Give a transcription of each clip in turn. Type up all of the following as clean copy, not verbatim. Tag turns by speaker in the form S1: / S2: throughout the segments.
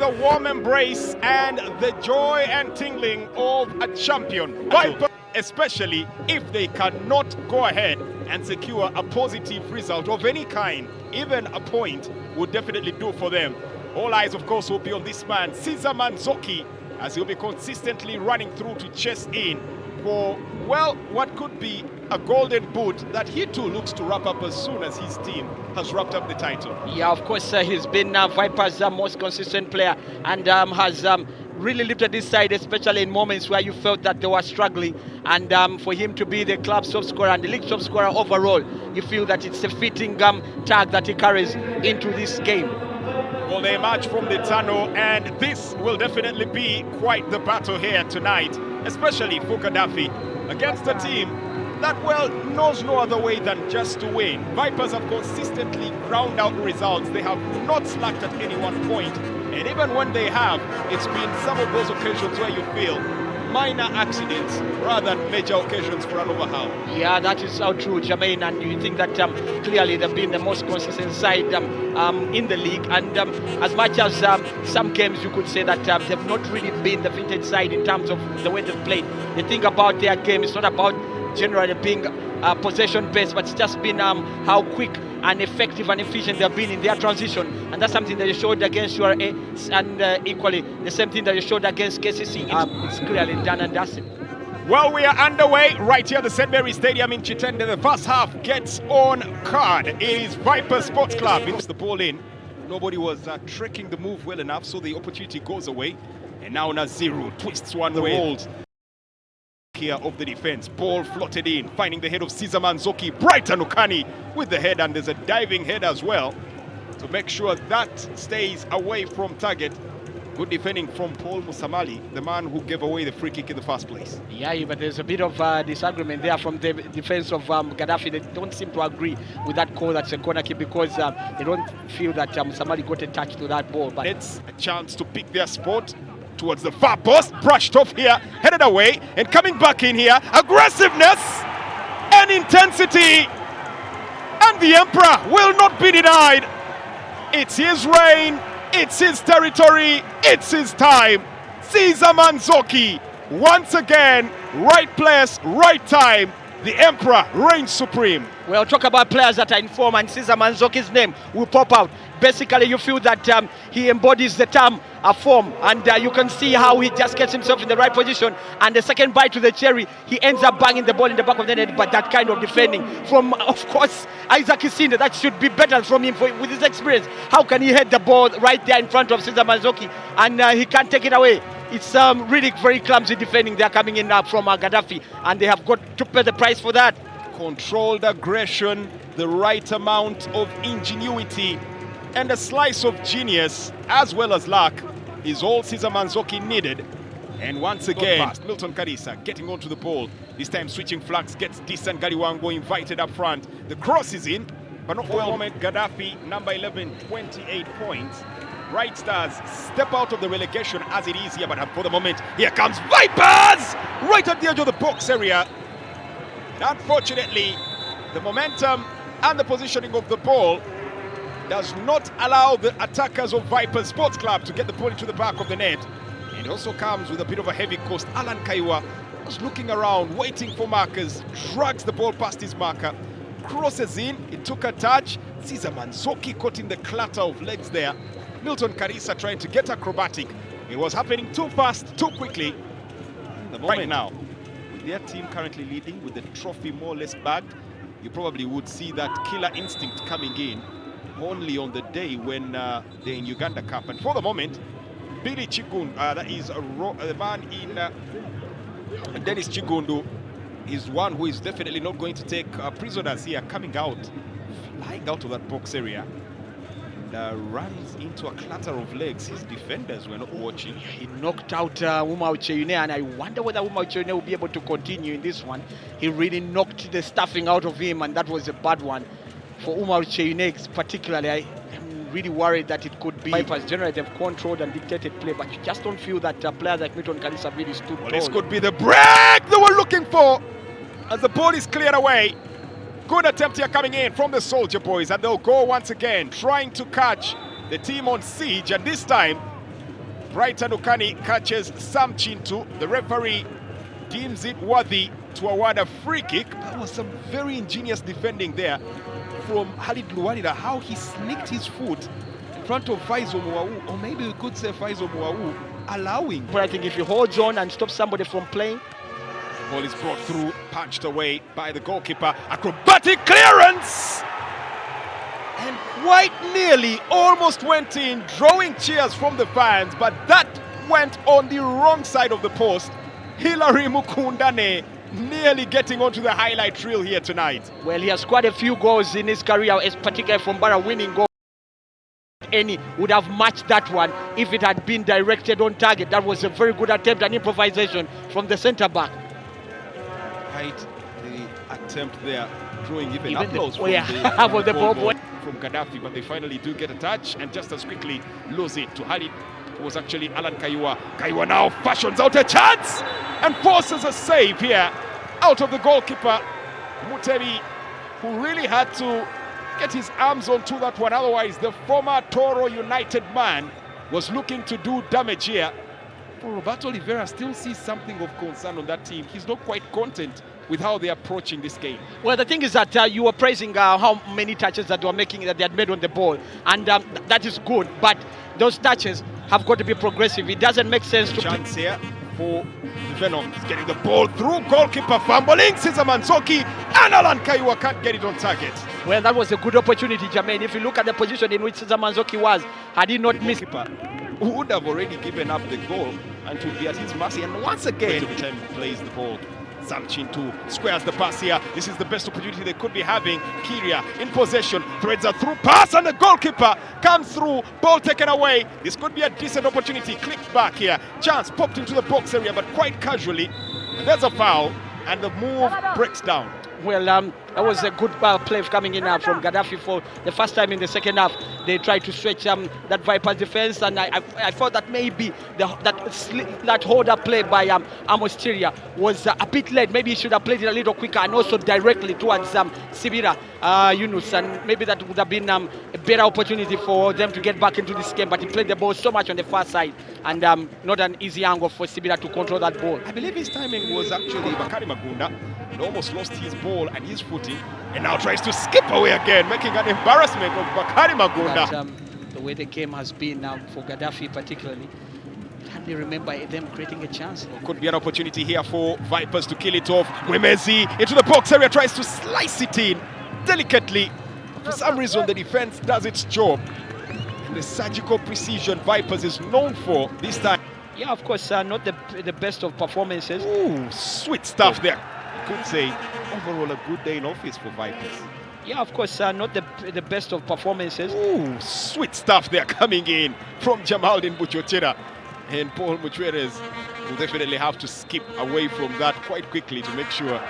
S1: the warm embrace and the joy and tingling of a champion. Viper, especially if they cannot go ahead and secure a positive result of any kind, even a point would definitely do for them. All eyes, of course, will be on this man, Manzoki, as he'll be consistently running through to chase in for, well, what could be a golden boot that he too looks to wrap up as soon as his team has wrapped up the title.
S2: Yeah, of course, he's been Viper's most consistent player and has really lifted this side, especially in moments where you felt that they were struggling. And for him to be the club top scorer and the league top scorer overall, you feel that it's a fitting tag that he carries into this game.
S1: Well, they emerge from the tunnel, and this will definitely be quite the battle here tonight, especially for Gaddafi, against a team that, well, knows no other way than just to win. Vipers have consistently ground out results. They have not slacked at any one point, and even when they have, it's been some of those occasions where you feel minor accidents rather than major occasions for an overhaul.
S2: Yeah, that is so true, Jermaine, and you think that clearly they've been the most consistent side in the league, and as much as some games you could say that they've not really been the vintage side in terms of the way they've played. The thing about their game, it's not about generally being possession based, but it's just been how quick and effective and efficient they've been in their transition, and that's something that you showed against URA, and equally the same thing that you showed against KCC. It's clearly done and dusted.
S1: Well, we are underway right here at the St. Mary's Stadium in Chitende. The first half gets on card. It is Viper Sports Club. It's the ball in. Nobody was tracking the move well enough, so the opportunity goes away. And now Naziru twists one way. Here of the defense, ball floated in, finding the head of Manzoki. Brighton Ukani with the head, and there's a diving head as well to make sure that stays away from target. Good defending from Paul Musamali, the man who gave away the free kick in the first place.
S2: Yeah, but there's a bit of disagreement there from the defense of Gaddafi. They don't seem to agree with that call that's a corner kick, because they don't feel that Musamali got a touch to that ball. But
S1: it's a chance to pick their spot towards the far post, brushed off here, headed away, and coming back in here. Aggressiveness and intensity, and the Emperor will not be denied. It's his reign, it's his territory, it's his time. Manzoki, once again, right place, right time. The Emperor reigns supreme.
S2: Well, talk about players that are in form, and Manzoki's name will pop out. Basically, you feel that he embodies the term form, and you can see how he just gets himself in the right position, and the second bite to the cherry, he ends up banging the ball in the back of the net. But that kind of defending from, of course, Isaac Isinde, that should be better from him with his experience. How can he head the ball right there in front of Manzoki, and he can't take it away? It's really very clumsy defending. They're coming in now from Gaddafi, and they have got to pay the price for that.
S1: Controlled aggression, the right amount of ingenuity, and a slice of genius as well as luck is all Manzoki needed. And once again, Milton Karisa getting onto the ball, this time switching flanks, gets decent. Galiwango invited up front. The cross is in, but not for a moment. Gaddafi, number 11, 28 points. Bright Stars step out of the relegation as it is here, but for the moment, here comes Vipers! Right at the edge of the box area. And unfortunately, the momentum and the positioning of the ball does not allow the attackers of Viper Sports Club to get the ball into the back of the net. It also comes with a bit of a heavy cost. Alan Kaiwa was looking around, waiting for markers, drags the ball past his marker, crosses in, it took a touch. Manzoki caught in the clatter of legs there. Milton Karisa trying to get acrobatic. It was happening too fast, too quickly. The moment right now, with their team currently leading, with the trophy more or less bagged, you probably would see that killer instinct coming in only on the day when they're in Uganda Cup. And for the moment, Billy Chigundu, that is the man in Dennis Chigundu, is one who is definitely not going to take prisoners here, coming out, flying out of that box area. Runs into a clatter of legs. His defenders were not watching.
S2: He knocked out Umau Cheyune, and I wonder whether Umau Cheyune will be able to continue in this one. He really knocked the stuffing out of him, and that was a bad one for Umau Cheyune particularly. I am really worried that it could be Vipers. Generally, they've controlled and dictated play, but you just don't feel that players like Milton Karisa really stood tall.
S1: This could be the break they were looking for as the ball is cleared away. Good attempt here coming in from the Soldier Boys, and they'll go once again trying to catch the team on siege, and this time Brighton Ukani catches Sam Chintu. The referee deems it worthy to award a free kick. That was some very ingenious defending there from Khalid Luwarira, how he sneaked his foot in front of Faizo Muau, or maybe we could say Faizo Muau, allowing.
S2: But I think if you hold on and stop somebody from playing.
S1: The ball is brought through, punched away by the goalkeeper. Acrobatic clearance! And quite nearly almost went in, drawing cheers from the fans, but that went on the wrong side of the post. Hilary Mukundane nearly getting onto the highlight reel here tonight.
S2: Well, he has scored a few goals in his career, particularly from Barra winning goal. Any would have matched that one if it had been directed on target. That was a very good attempt and improvisation from the centre back.
S1: Right, the attempt there, drawing even applause from
S2: the ball
S1: from Gaddafi, but they finally do get a touch and just as quickly lose it to Khalid. It was actually Alan Kaiwa. Kaiwa now fashions out a chance and forces a save here out of the goalkeeper Mutebi, who really had to get his arms onto that one. Otherwise, the former Toro United man was looking to do damage here. But Roberto Oliveira still sees something of concern on that team. He's not quite content with how they're approaching this game.
S2: Well, the thing is that you were praising how many touches that they were making, that they had made on the ball, and that is good, but those touches have got to be progressive. It doesn't make sense to...
S1: Chance here for the Venom. He's getting the ball through, goalkeeper fumbling, Cesar Manzoki, and Alan Kaiwa can't get it on target.
S2: Well, that was a good opportunity, Jermaine. If you look at the position in which Cesar Manzoki was, had he not missed...
S1: Who would have already given up the goal and to be at his mercy. And once again, every time he plays the ball, Sam Chintu squares the pass here. This is the best opportunity they could be having. Kiria in possession, threads a through pass, and the goalkeeper comes through, ball taken away. This could be a decent opportunity. Clicked back here. Chance popped into the box area, but quite casually. And there's a foul, and the move breaks down.
S2: Well, that was a good play coming in from Gaddafi for the first time in the second half. They tried to stretch that Vipers defense, and I thought that maybe that hold-up play by Amos Tiria was a bit late. Maybe he should have played it a little quicker and also directly towards Sibira Yunus, and maybe that would have been a better opportunity for them to get back into this game. But he played the ball so much on the far side, and not an easy angle for Sibira to control that ball.
S1: I believe his timing was actually Bakari Magunda. He almost lost his ball and his footing, and now tries to skip away again, making an embarrassment of Bakari Magunda.
S2: But, the way the game has been for Gaddafi particularly, I can't remember them creating a chance.
S1: Could be an opportunity here for Vipers to kill it off. Mwemezi into the box area, tries to slice it in delicately. For some reason, the defense does its job. And the surgical precision Vipers is known for this time.
S2: Yeah, of course, not the best of performances.
S1: Ooh, sweet stuff there. Could say overall a good day in office for Vipers.
S2: Yeah, of course, not the best of performances.
S1: Ooh, sweet stuff there coming in from Jamaldin Buchotera. And Paul Muchweres will definitely have to skip away from that quite quickly to make sure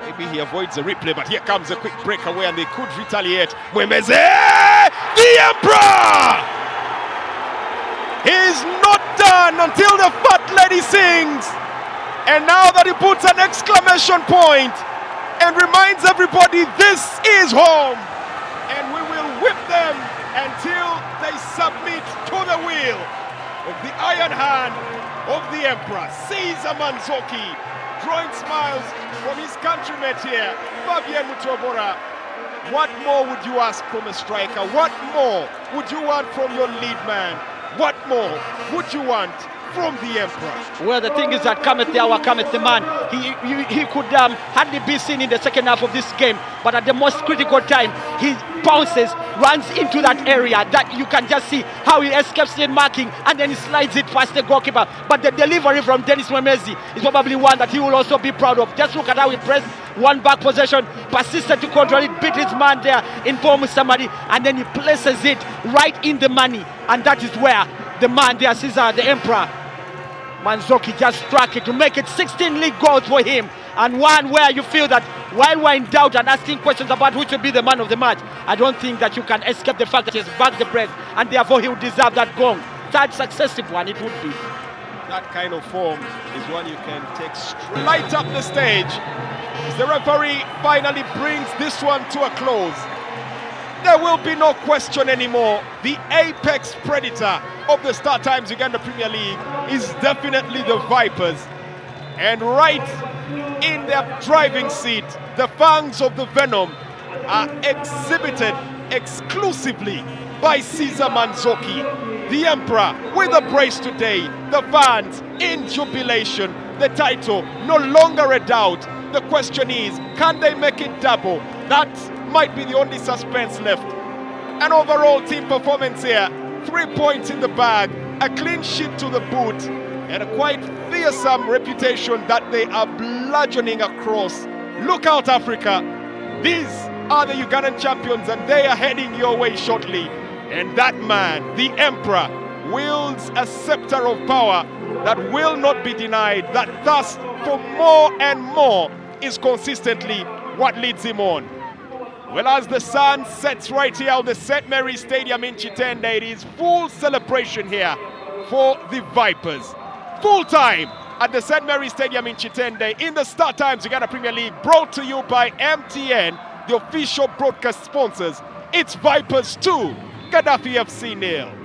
S1: maybe he avoids a replay. But here comes a quick breakaway and they could retaliate. Mwemeze, the Emperor! He's not done until the fat lady sings. And now that he puts an exclamation point and reminds everybody this is home. And we will whip them until they submit to the will of the iron hand of the Emperor, Cesar Manzoki, drawing smiles from his countrymen here, Fabien Mutobora. What more would you ask from a striker? What more would you want from your lead man? What more would you want from the Emperor?
S2: Well, the thing is that cometh the hour, cometh the man. He could hardly be seen in the second half of this game, but at the most critical time, he bounces, runs into that area that you can just see how he escapes in marking, and then he slides it past the goalkeeper. But the delivery from Dennis Mwemezi is probably one that he will also be proud of. Just look at how he pressed one back possession, persisted to control it, beat his man there in Paul Musamadi, and then he places it right in the money, and that is where the man there, Cesar, the Emperor, Manzoki, just struck it to make it 16 league goals for him, and one where you feel that while we're in doubt and asking questions about who should be the man of the match, I don't think that you can escape the fact that he's backed the press, and therefore he would deserve that gong. Third successive one it would be.
S1: That kind of form is one you can take straight. Light up the stage as the referee finally brings this one to a close. There will be no question anymore. The apex predator of the Star Times Uganda Premier League is definitely the Vipers. And right in their driving seat, the fangs of the venom are exhibited exclusively by Caesar Manzoki, the Emperor, with a brace today. The fans in jubilation. The title no longer a doubt. The question is, can they make it double? That might be the only suspense left. An overall team performance here, 3 points in the bag, a clean sheet to the boot, and a quite fearsome reputation that they are bludgeoning across. Look out, Africa. These are the Ugandan champions, and they are heading your way shortly. And that man, the Emperor, wields a scepter of power that will not be denied. That thirst for more and more is consistently what leads him on. Well, as the sun sets right here on the St. Mary's Stadium in Chitende, it is full celebration here for the Vipers. Full time at the St. Mary's Stadium in Chitende in the Star Times Uganda Premier League, brought to you by MTN, the official broadcast sponsors. It's Vipers 2, Gaddafi FC 0.